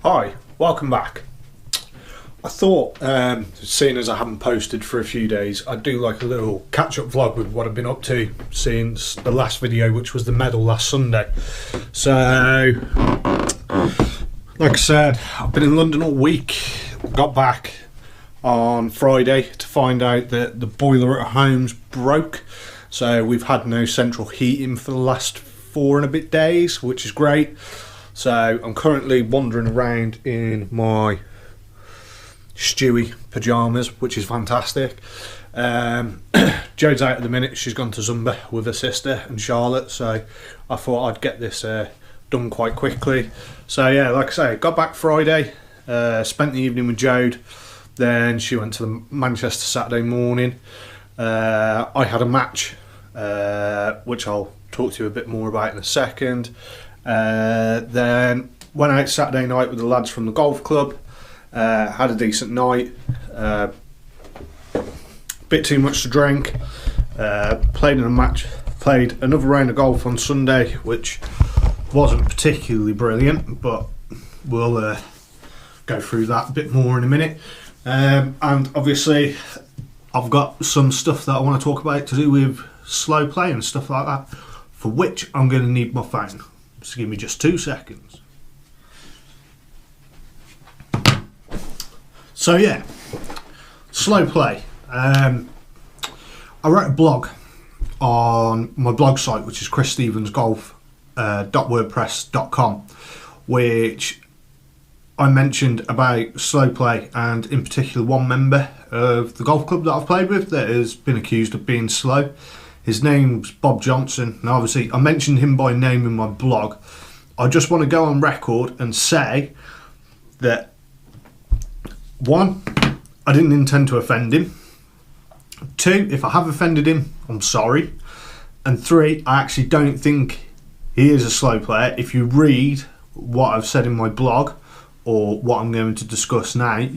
Hi, welcome back. I thought, seeing as I haven't posted for a few days, I'd do like a little catch-up vlog with what I've been up to since the last video, which was the medal last Sunday. So, like I said, I've been in London all week. Got back on Friday to find out that the boiler at home's broke. So we've had no central heating for the last 4 and a bit days, which is great. So I'm currently wandering around in my Stewie pyjamas, which is fantastic. Jode's out at the minute. She's gone to Zumba with her sister and Charlotte, so I thought I'd get this done quite quickly. So yeah, like I say, got back Friday, spent the evening with Jode, then she went to the Manchester Saturday morning. I had a match, which I'll talk to you a bit more about in a second. Then went out Saturday night with the lads from the golf club, had a decent night, bit too much to drink, played another round of golf on Sunday, which wasn't particularly brilliant, but we'll go through that a bit more in a minute. And obviously I've got some stuff that I want to talk about to do with slow play and stuff like that, for which I'm going to need my phone. So give me just 2 seconds. So yeah, slow play. I wrote a blog on my blog site, which is chrisstevensgolf.wordpress.com, which I mentioned about slow play, and in particular one member of the golf club that I've played with that has been accused of being slow. His name's Bob Johnson, and obviously I mentioned him by name in my blog. I just want to go on record and say that, 1, I didn't intend to offend him. 2, if I have offended him, I'm sorry. And 3, I actually don't think he is a slow player. If you read what I've said in my blog, or what I'm going to discuss now,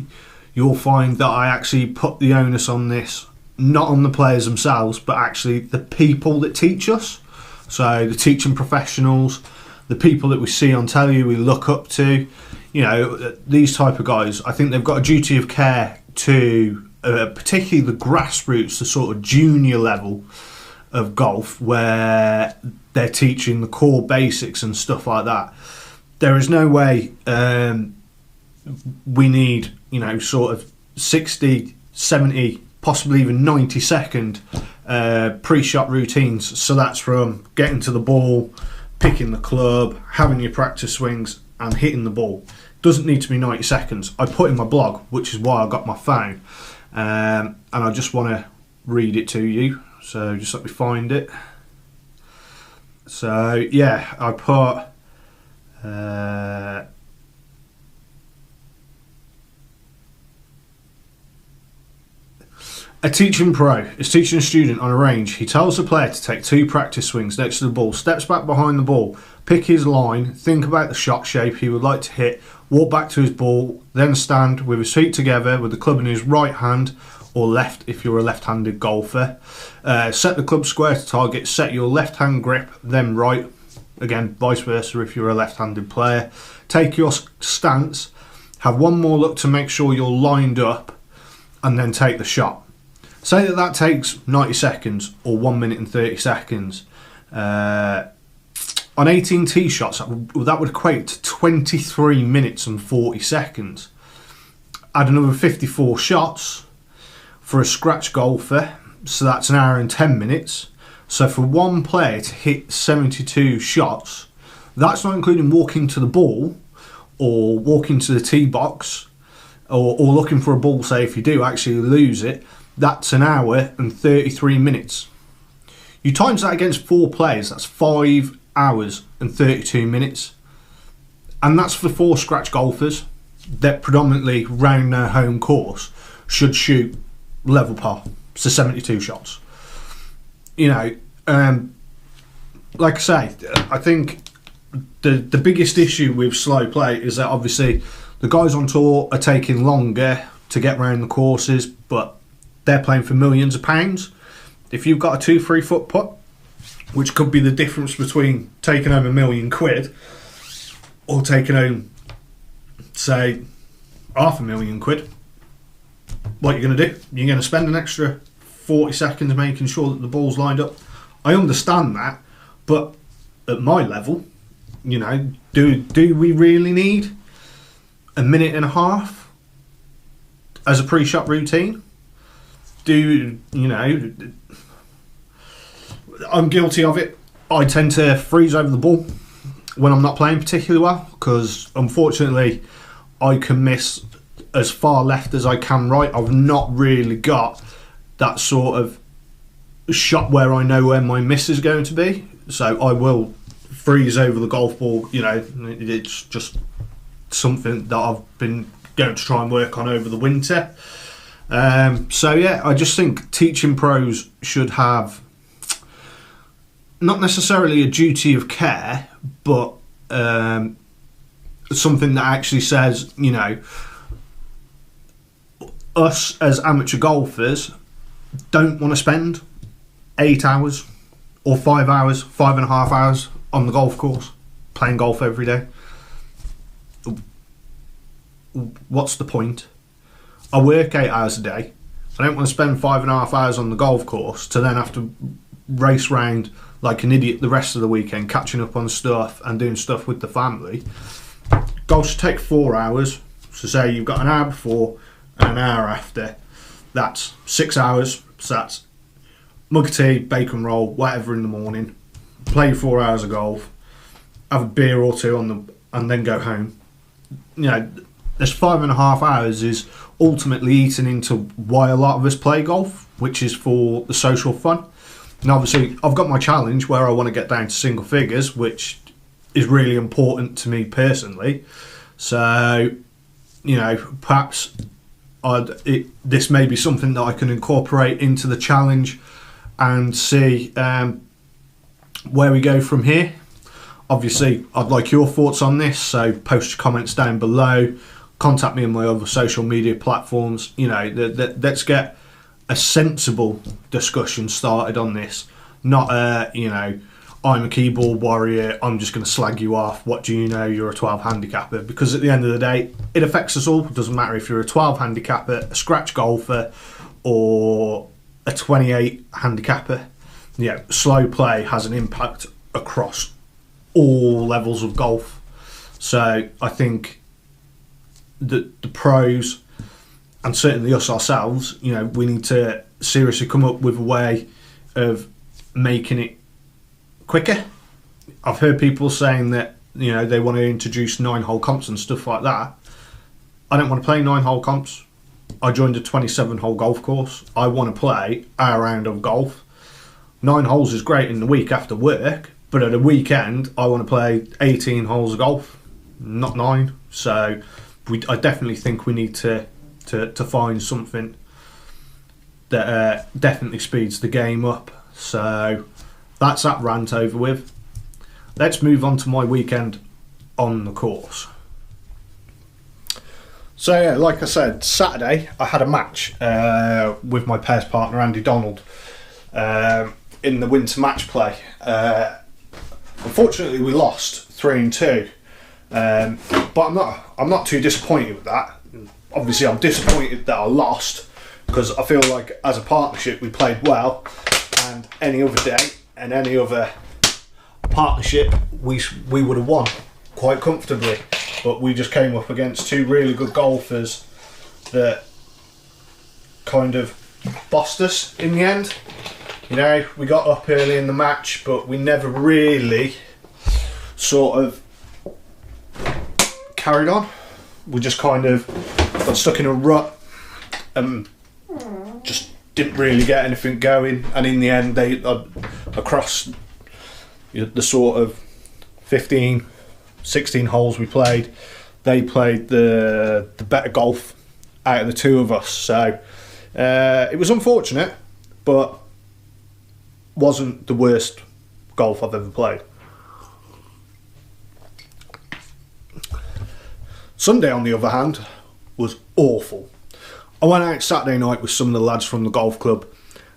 you'll find that I actually put the onus on this not on the players themselves, but actually the people that teach us. So the teaching professionals, the people that we see on telly, we look up to, you know, these type of guys. I think they've got a duty of care to particularly the grassroots, the sort of junior level of golf, where they're teaching the core basics and stuff like that. There is no way we need, you know, sort of 60, 70, possibly even 90-second pre-shot routines. So that's from getting to the ball, picking the club, having your practice swings and hitting the ball. Doesn't need to be 90 seconds. I put in my blog, which is why I got my phone, and I just want to read it to you. So just let me find it. So yeah, I put a teaching pro is teaching a student on a range. He tells the player to take 2 practice swings next to the ball, steps back behind the ball, pick his line, think about the shot shape he would like to hit, walk back to his ball, then stand with his feet together with the club in his right hand, or left if you're a left-handed golfer. Set the club square to target, set your left hand grip, then right, again vice versa if you're a left-handed player. Take your stance, have one more look to make sure you're lined up, and then take the shot. Say that takes 90 seconds or 1 minute and 30 seconds. On 18 tee shots, that would equate to 23 minutes and 40 seconds. Add another 54 shots for a scratch golfer, so that's 1 hour and 10 minutes. So for one player to hit 72 shots, that's not including walking to the ball or walking to the tee box or looking for a ball, say if you do actually lose it. That's 1 hour and 33 minutes. You times that against 4 players, that's 5 hours and 32 minutes. And that's for 4 scratch golfers that predominantly round their home course should shoot level par, so 72 shots. You know, like I say, I think the biggest issue with slow play is that obviously the guys on tour are taking longer to get around the courses, but they're playing for millions of pounds. If you've got a 2-3 foot putt, which could be the difference between taking home £1 million or taking home say £500,000. What are you going to do? You're going to spend an extra 40 seconds making sure that the ball's lined up. I understand that, but at my level, you know, do we really need a minute and a half as a pre-shot routine? You know, I'm guilty of it. I tend to freeze over the ball when I'm not playing particularly well, because unfortunately I can miss as far left as I can right. I've not really got that sort of shot where I know where my miss is going to be, so I will freeze over the golf ball. You know, it's just something that I've been going to try and work on over the winter. So yeah, I just think teaching pros should have not necessarily a duty of care, but something that actually says, you know, us as amateur golfers don't want to spend 8 hours or 5 hours, 5.5 hours on the golf course playing golf every day. What's the point? I work 8 hours a day. I don't want to spend 5.5 hours on the golf course to then have to race round like an idiot the rest of the weekend, catching up on stuff and doing stuff with the family. Golf should take 4 hours. So say you've got an hour before and an hour after. That's 6 hours. So that's mug of tea, bacon roll, whatever in the morning. Play 4 hours of golf. Have a beer or two and then go home. You know, this 5.5 hours is ultimately eaten into why a lot of us play golf, which is for the social fun. And obviously I've got my challenge where I want to get down to single figures, which is really important to me personally. So, you know, perhaps this may be something that I can incorporate into the challenge and see where we go from here. Obviously, I'd like your thoughts on this, so post your comments down below. Contact me on my other social media platforms. You know, let's get a sensible discussion started on this. Not, you know, I'm a keyboard warrior, I'm just going to slag you off. What do you know? You're a 12 handicapper. Because at the end of the day, it affects us all. It doesn't matter if you're a 12 handicapper, a scratch golfer, or a 28 handicapper. You know, slow play has an impact across all levels of golf. So I think that the pros, and certainly us ourselves, you know, we need to seriously come up with a way of making it quicker. I've heard people saying that, you know, they want to introduce 9-hole comps and stuff like that. I don't want to play 9-hole comps. I joined a 27-hole golf course. I want to play our round of golf. 9 holes is great in the week after work, but at a weekend I want to play 18 holes of golf, not 9. So I definitely think we need to find something that definitely speeds the game up. So that's that rant over with. Let's move on to my weekend on the course. So yeah, like I said, Saturday I had a match with my pairs partner Andy Donald in the winter match play. Unfortunately, we lost 3-2, but I'm not too disappointed with that. Obviously, I'm disappointed that I lost because I feel like as a partnership we played well, and any other day and any other partnership we would have won quite comfortably. But we just came up against two really good golfers that kind of bossed us in the end. You know, we got up early in the match, but we never really sort of carried on. We just kind of got stuck in a rut and just didn't really get anything going. And in the end, they across the sort of 15, 16 holes we played, they played the better golf out of the two of us. So it was unfortunate, but wasn't the worst golf I've ever played. Sunday, on the other hand, was awful. I went out Saturday night with some of the lads from the golf club,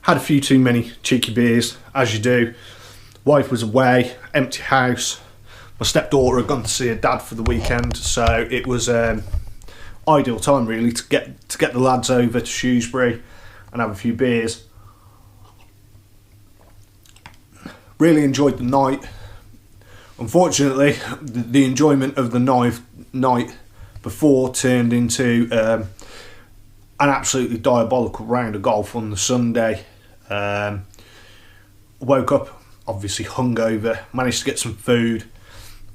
had a few too many cheeky beers, as you do. Wife was away, empty house. My stepdaughter had gone to see her dad for the weekend, so it was ideal time really to get the lads over to Shrewsbury and have a few beers. Really enjoyed the night. Unfortunately, the enjoyment of the night before turned into an absolutely diabolical round of golf on the Sunday. Woke up obviously hungover, managed to get some food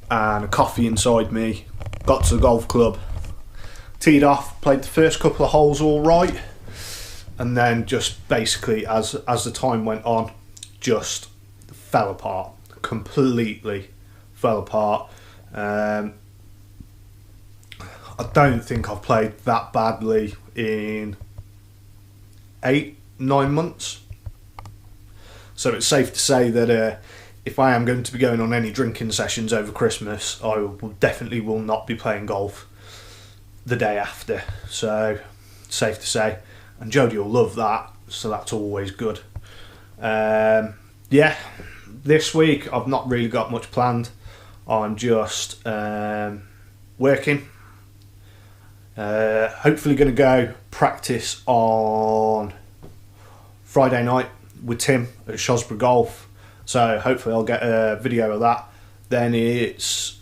and a coffee inside me, got to the golf club, teed off, played the first couple of holes all right, and then just basically as the time went on, just fell apart, completely fell apart. I don't think I've played that badly in 8-9 months. So it's safe to say that if I am going to be going on any drinking sessions over Christmas, I definitely will not be playing golf the day after. So safe to say, and Jodie will love that, so that's always good. Yeah, this week I've not really got much planned. I'm just working. Hopefully going to go practice on Friday night with Tim at Shosbury Golf, so hopefully I'll get a video of that. Then it's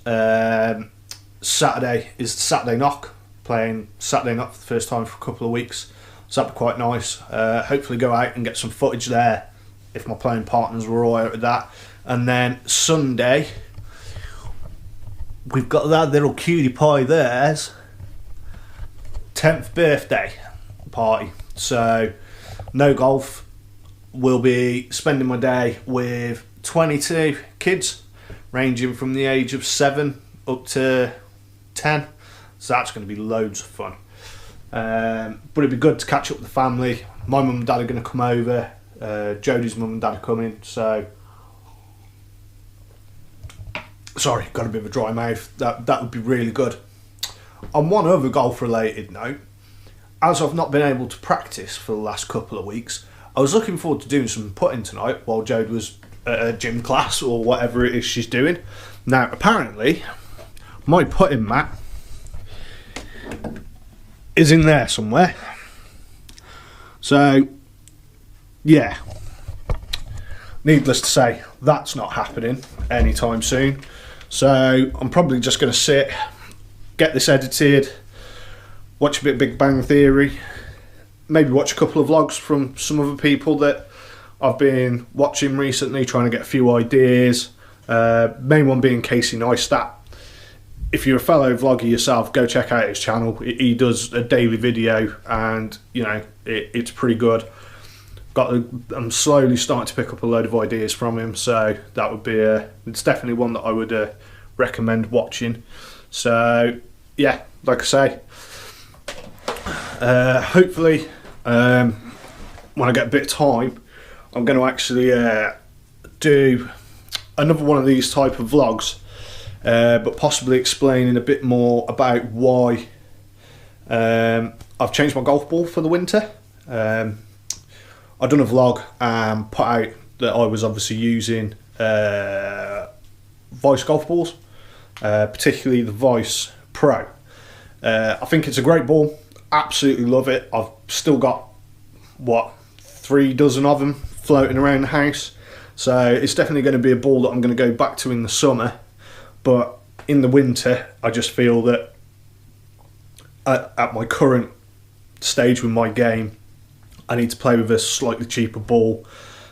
Saturday is the Saturday knock, playing Saturday knock for the first time for a couple of weeks, so that'd be quite nice. Hopefully go out and get some footage there if my playing partners were all right with that. And then Sunday we've got that little cutie pie there's 10th birthday party, so no golf. Will be spending my day with 22 kids, ranging from the age of 7 up to 10. So that's going to be loads of fun. But it'd be good to catch up with the family. My mum and dad are going to come over. Jodie's mum and dad are coming. So, sorry, got a bit of a dry mouth. That would be really good. On one other golf-related note, as I've not been able to practice for the last couple of weeks, I was looking forward to doing some putting tonight while Jode was at a gym class or whatever it is she's doing. Now, apparently, my putting mat is in there somewhere. So, yeah. Needless to say, that's not happening anytime soon. So, I'm probably just going to sit, get this edited, watch a bit of Big Bang Theory, maybe watch a couple of vlogs from some other people that I've been watching recently, trying to get a few ideas. Main one being Casey Neistat. If you're a fellow vlogger yourself, go check out his channel. He does a daily video, and you know it's pretty good. I'm slowly starting to pick up a load of ideas from him, so that would be it's definitely one that I would recommend watching. So yeah, like I say, hopefully when I get a bit of time, I'm going to actually do another one of these type of vlogs, but possibly explaining a bit more about why I've changed my golf ball for the winter. I've done a vlog and put out that I was obviously using Vice golf balls, particularly the Vice Pro. I think it's a great ball, absolutely love it. I've still got, 3 dozen of them floating around the house, so it's definitely going to be a ball that I'm going to go back to in the summer. But in the winter, I just feel that at my current stage with my game, I need to play with a slightly cheaper ball,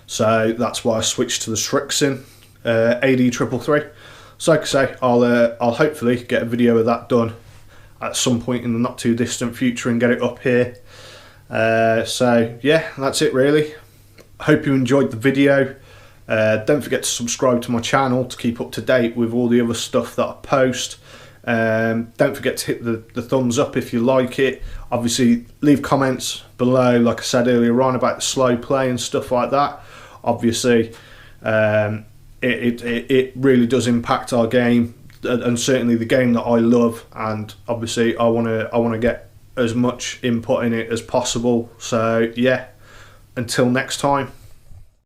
so that's why I switched to the Strixon AD333. So like I say, I'll hopefully get a video of that done at some point in the not too distant future and get it up here. So yeah, that's it really. Hope you enjoyed the video. Don't forget to subscribe to my channel to keep up to date with all the other stuff that I post. Don't forget to hit the thumbs up if you like it. Obviously leave comments below, like I said earlier on, about the slow play and stuff like that. Obviously it really does impact our game, and certainly the game that I love, and obviously I want to get as much input in it as possible. So yeah, until next time.